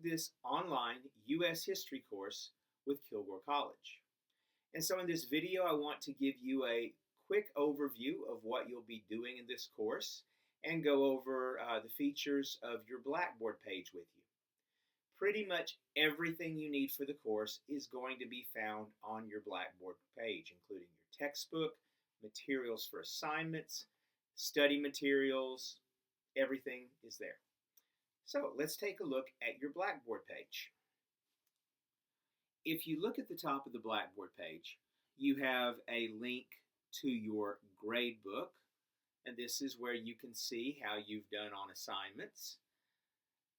this online U.S. history course with Kilgore College. And so in this video, I want to give you a quick overview of what you'll be doing in this course and go over the features of your Blackboard page with you. Pretty much everything you need for the course is going to be found on your Blackboard page, including your textbook, materials for assignments, study materials, everything is there. So let's take a look at your Blackboard page. If you look at the top of the Blackboard page, you have a link to your grade book, and this is where you can see how you've done on assignments.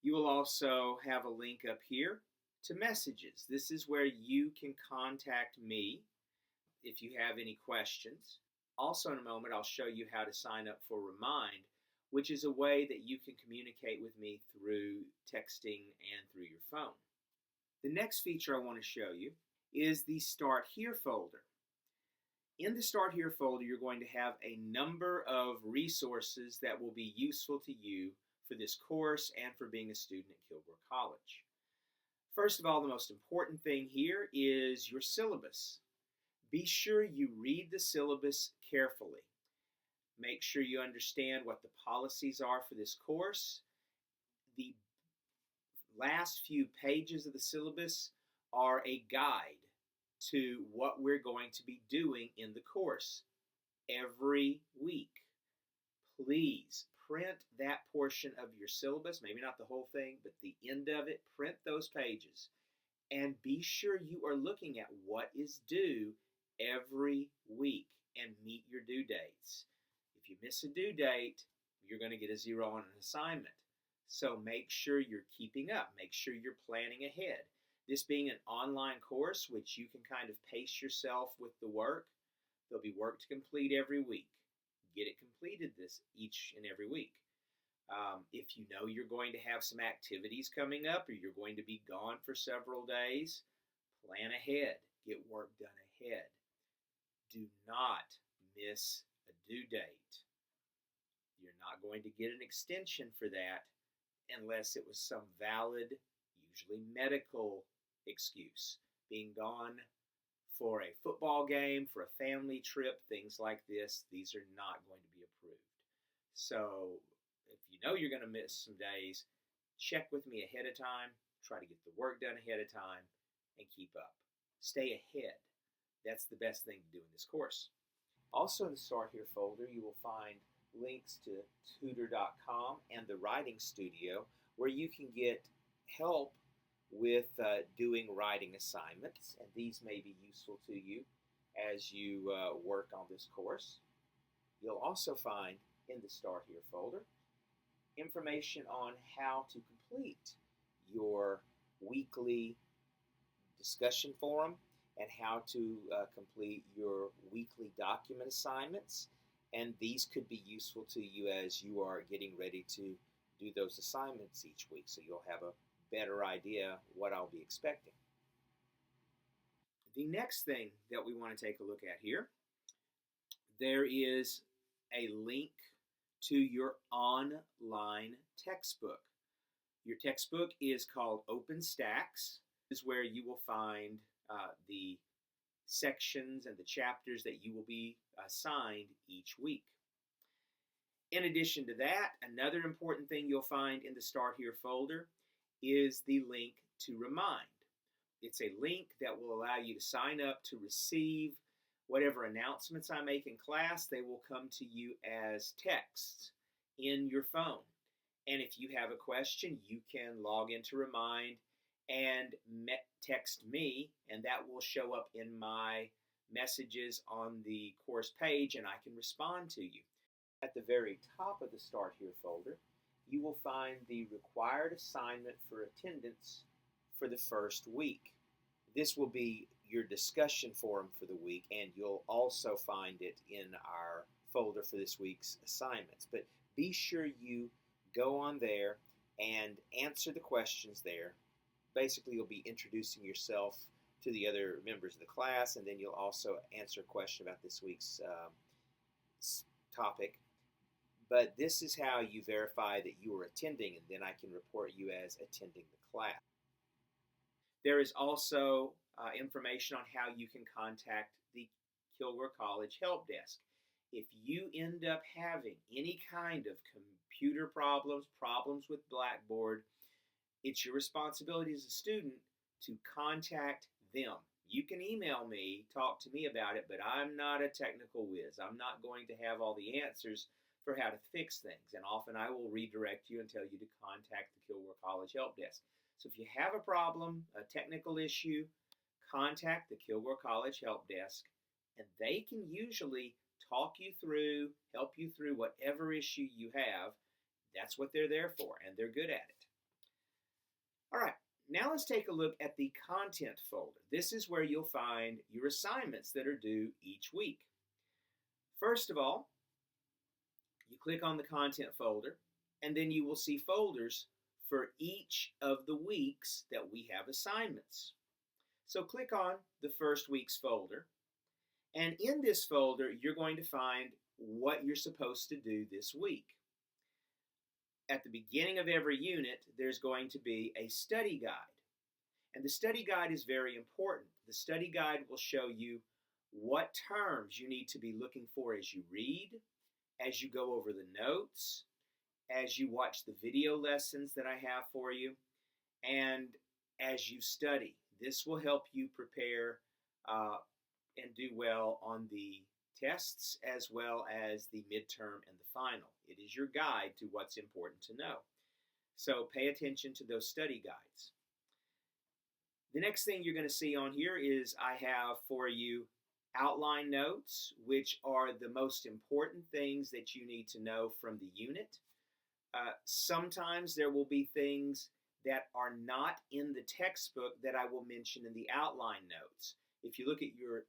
You will also have a link up here to messages. This is where you can contact me if you have any questions. Also, in a moment, I'll show you how to sign up for Remind, which is a way that you can communicate with me through texting and through your phone. The next feature I want to show you is the Start Here folder. In the Start Here folder, you're going to have a number of resources that will be useful to you for this course and for being a student at Kilgore College. First of all, the most important thing here is your syllabus. Be sure you read the syllabus carefully. Make sure you understand what the policies are for this course. The last few pages of the syllabus are a guide to what we're going to be doing in the course every week. Please print that portion of your syllabus, maybe not the whole thing, but the end of it. Print those pages and be sure you are looking at what is due every week and meet your due dates. If you miss a due date, you're going to get a 0 on an assignment. So make sure you're keeping up. Make sure you're planning ahead. This being an online course, which you can kind of pace yourself with the work, there'll be work to complete every week. Get it completed each and every week. If you know you're going to have some activities coming up or you're going to be gone for several days, plan ahead. Get work done ahead. Do not miss a due date. You're not going to get an extension for that unless it was some valid, usually medical excuse. Being gone for a football game, for a family trip, things like this, these are not going to be approved. So if you know you're going to miss some days, check with me ahead of time, try to get the work done ahead of time, and keep up. Stay ahead. That's the best thing to do in this course. Also in the Start Here folder, you will find links to tutor.com and the Writing Studio, where you can get help with doing writing assignments, and these may be useful to you as you work on this course. You'll also find in the Start Here folder information on how to complete your weekly discussion forum and how to complete your weekly document assignments, and these could be useful to you as you are getting ready to do those assignments each week, so you'll have a better idea what I'll be expecting. The next thing that we want to take a look at here, there is a link to your online textbook. Your textbook is called OpenStax. This is where you will find the sections and the chapters that you will be assigned each week. In addition to that, another important thing you'll find in the Start Here folder is the link to Remind. It's a link that will allow you to sign up to receive whatever announcements I make in class. They will come to you as texts in your phone. And if you have a question, you can log into Remind and text me, and that will show up in my messages on the course page, and I can respond to you. At the very top of the Start Here folder, you will find the required assignment for attendance for the first week. This will be your discussion forum for the week, and you'll also find it in our folder for this week's assignments. But be sure you go on there and answer the questions there. Basically, you'll be introducing yourself to the other members of the class, and then you'll also answer a question about this week's topic. But this is how you verify that you are attending, and then I can report you as attending the class. There is also information on how you can contact the Kilgore College Help Desk. If you end up having any kind of computer problems with Blackboard, it's your responsibility as a student to contact them. You can email me, talk to me about it, but I'm not a technical whiz. I'm not going to have all the answers for how to fix things. And often I will redirect you and tell you to contact the Kilgore College Help Desk. So if you have a problem, a technical issue, contact the Kilgore College Help Desk, and they can usually talk you through, help you through whatever issue you have. That's what they're there for, and they're good at it. All right, now let's take a look at the content folder. This is where you'll find your assignments that are due each week. First of all, you click on the content folder, and then you will see folders for each of the weeks that we have assignments. So click on the first week's folder, and in this folder, you're going to find what you're supposed to do this week. At the beginning of every unit, there's going to be a study guide. And the study guide is very important. The study guide will show you what terms you need to be looking for as you read, as you go over the notes, as you watch the video lessons that I have for you, and as you study. This will help you prepare and do well on the tests as well as the midterm and the final. It is your guide to what's important to know. So pay attention to those study guides. The next thing you're going to see on here is I have for you outline notes, which are the most important things that you need to know from the unit. Sometimes there will be things that are not in the textbook that I will mention in the outline notes. If you look at your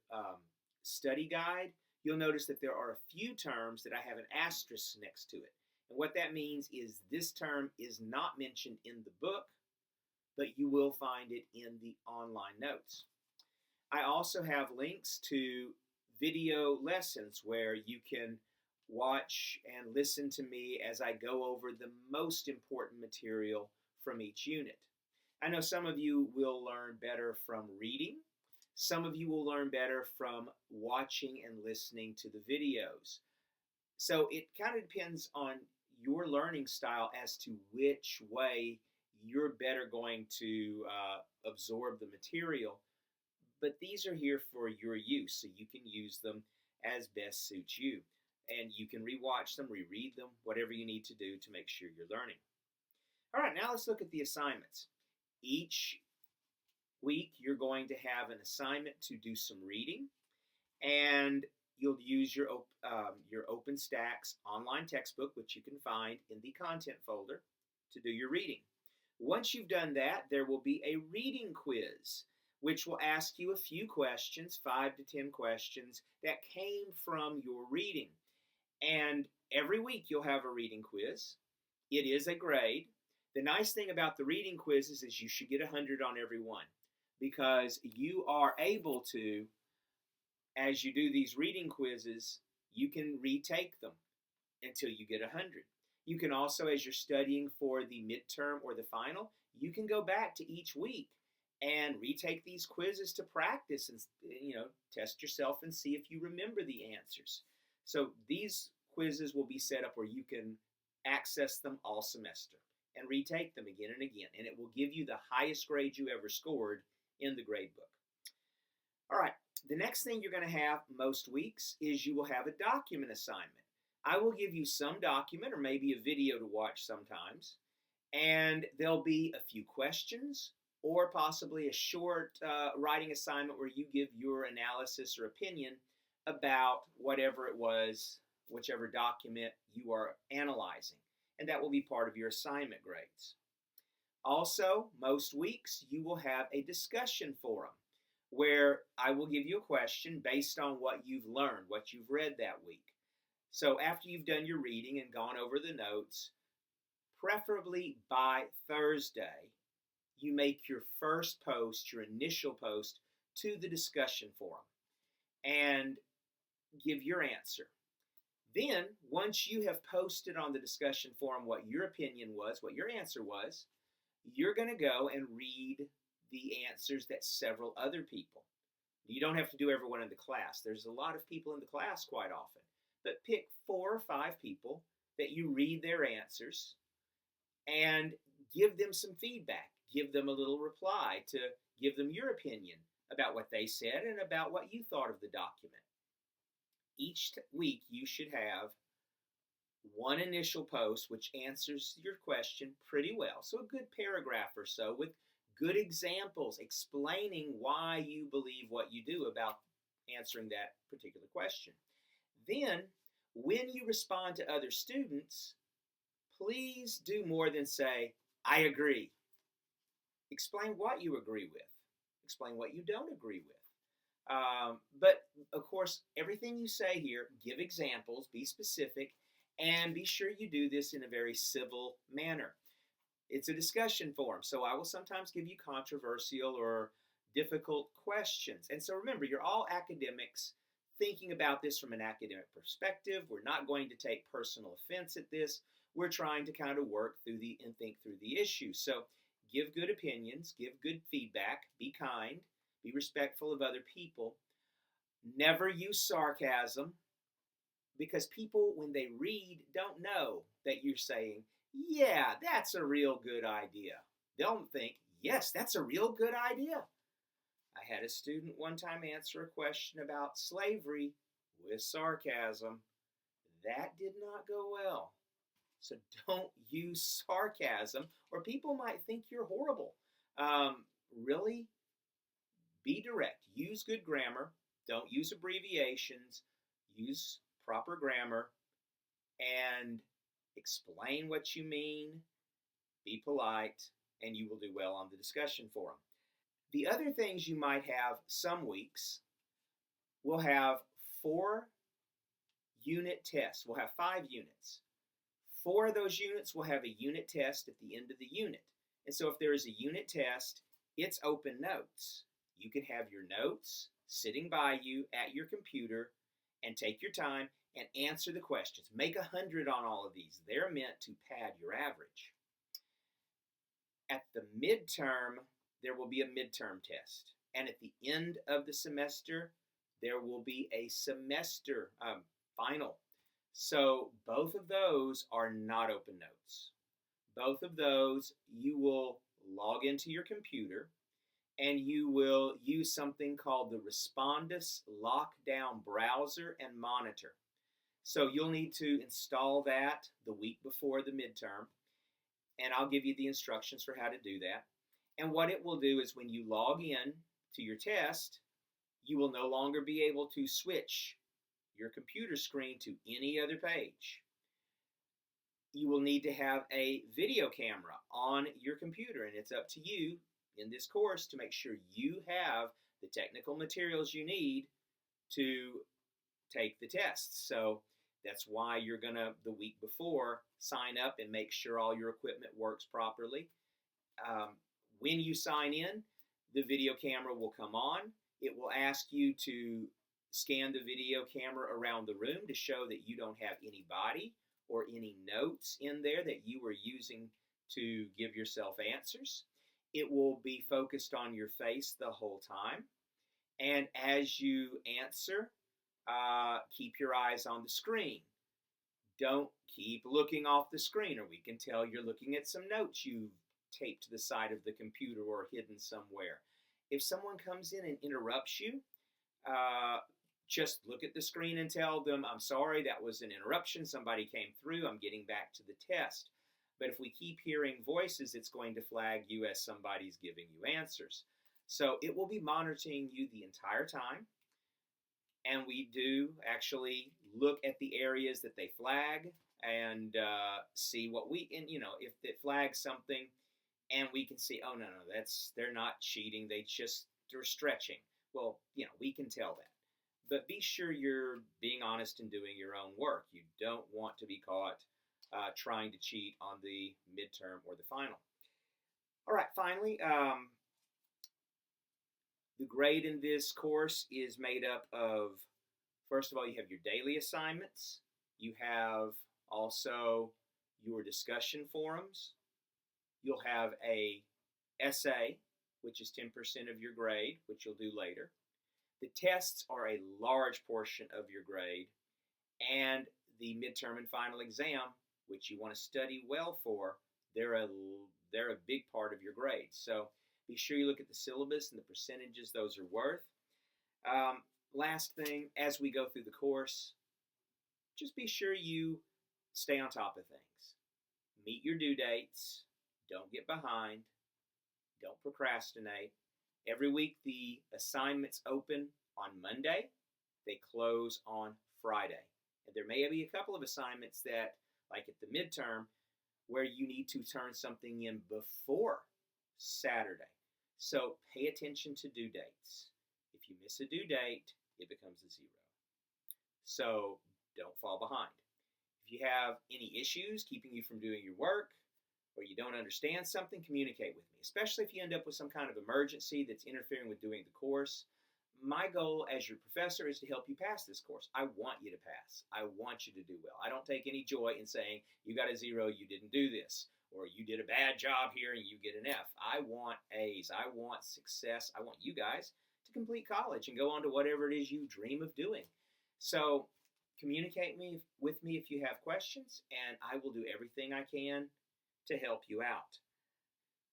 study guide, you'll notice that there are a few terms that I have an asterisk next to it. And what that means is this term is not mentioned in the book, but you will find it in the online notes. I also have links to video lessons where you can watch and listen to me as I go over the most important material from each unit. I know some of you will learn better from reading. Some of you will learn better from watching and listening to the videos. So it kind of depends on your learning style as to which way you're better going to absorb the material. But these are here for your use, so you can use them as best suits you. And you can rewatch them, reread them, whatever you need to do to make sure you're learning. All right, now let's look at the assignments. Each week, you're going to have an assignment to do some reading, and you'll use your OpenStax online textbook, which you can find in the content folder, to do your reading. Once you've done that, there will be a reading quiz, which will ask you a few questions, 5 to 10 questions, that came from your reading. And every week you'll have a reading quiz. It is a grade. The nice thing about the reading quizzes is you should get 100 on every one, because you are able to, as you do these reading quizzes, you can retake them until you get 100. You can also, as you're studying for the midterm or the final, you can go back to each week and retake these quizzes to practice and, test yourself and see if you remember the answers. So these quizzes will be set up where you can access them all semester and retake them again and again, and it will give you the highest grade you ever scored in the grade book. All right, the next thing you're going to have most weeks is you will have a document assignment. I will give you some document or maybe a video to watch sometimes, and there'll be a few questions or possibly a short writing assignment where you give your analysis or opinion about whatever it was, whichever document you are analyzing, and that will be part of your assignment grades. Also, most weeks you will have a discussion forum where I will give you a question based on what you've learned, what you've read that week. So after you've done your reading and gone over the notes, preferably by Thursday, you make your first post, your initial post, to the discussion forum and give your answer. Then, once you have posted on the discussion forum what your opinion was, what your answer was, you're going to go and read the answers that several other people. You don't have to do everyone in the class. There's a lot of people in the class quite often. But pick 4 or 5 people that you read their answers and give them some feedback. Give them a little reply to give them your opinion about what they said and about what you thought of the document. Each week you should have one initial post which answers your question pretty well. So a good paragraph or so with good examples explaining why you believe what you do about answering that particular question. Then, when you respond to other students, please do more than say, I agree. Explain what you agree with. Explain what you don't agree with. But, of course, everything you say here, give examples, be specific, and be sure you do this in a very civil manner. It's a discussion forum, so I will sometimes give you controversial or difficult questions. And so remember, you're all academics thinking about this from an academic perspective. We're not going to take personal offense at this. We're trying to kind of work through and think through the issue. So give good opinions, give good feedback, be kind, be respectful of other people. Never use sarcasm, because people, when they read, don't know that you're saying, yeah, that's a real good idea. They'll think, yes, that's a real good idea. I had a student one time answer a question about slavery with sarcasm. That did not go well. So don't use sarcasm, or people might think you're horrible. Really, be direct. Use good grammar. Don't use abbreviations. Use proper grammar and explain what you mean. Be polite, and you will do well on the discussion forum. The other things you might have some weeks, we'll have 4 unit tests. We'll have 5 units. 4 of those units will have a unit test at the end of the unit. And so if there is a unit test, it's open notes. You can have your notes sitting by you at your computer and take your time and answer the questions. Make 100 on all of these. They're meant to pad your average. At the midterm, there will be a midterm test. And at the end of the semester, there will be a semester final. So both of those are not open notes. Both of those, you will log into your computer and you will use something called the Respondus Lockdown Browser and Monitor. So you'll need to install that the week before the midterm, and I'll give you the instructions for how to do that. And what it will do is when you log in to your test, you will no longer be able to switch your computer screen to any other page. You will need to have a video camera on your computer, and it's up to you in this course to make sure you have the technical materials you need to take the test. So that's why you're going to, the week before, sign up and make sure all your equipment works properly. When you sign in, the video camera will come on. It will ask you to scan the video camera around the room to show that you don't have anybody or any notes in there that you were using to give yourself answers. It will be focused on your face the whole time. And as you answer, keep your eyes on the screen. Don't keep looking off the screen, or we can tell you're looking at some notes you've taped to the side of the computer or hidden somewhere. If someone comes in and interrupts you, just look at the screen and tell them, I'm sorry, that was an interruption. Somebody came through. I'm getting back to the test. But if we keep hearing voices, it's going to flag you as somebody's giving you answers. So it will be monitoring you the entire time. And we do actually look at the areas that they flag and see what we, and if it flags something and we can see, oh, no, they're not cheating. They're stretching. Well, we can tell that. But be sure you're being honest and doing your own work. You don't want to be caught trying to cheat on the midterm or the final. All right, finally, the grade in this course is made up of, first of all, you have your daily assignments. You have also your discussion forums. You'll have a essay which is 10% of your grade, which you'll do later. The tests are a large portion of your grade, and the midterm and final exam, which you want to study well for, they're a big part of your grade. So be sure you look at the syllabus and the percentages those are worth. Last thing, as we go through the course, just be sure you stay on top of things. Meet your due dates. Don't get behind. Don't procrastinate. Every week the assignments open on Monday. They close on Friday. And there may be a couple of assignments that, like at the midterm, where you need to turn something in before Saturday. So pay attention to due dates. If you miss a due date, it becomes a 0. So don't fall behind. If you have any issues keeping you from doing your work, or you don't understand something, communicate with me, especially if you end up with some kind of emergency that's interfering with doing the course. My goal as your professor is to help you pass this course. I want you to pass. I want you to do well. I don't take any joy in saying, you got a 0, you didn't do this, or you did a bad job here and you get an F. I want A's. I want success. I want you guys to complete college and go on to whatever it is you dream of doing. So communicate with me if you have questions, and I will do everything I can to help you out.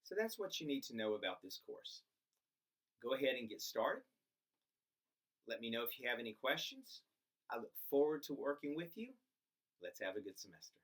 So that's what you need to know about this course. Go ahead and get started. Let me know if you have any questions. I look forward to working with you. Let's have a good semester.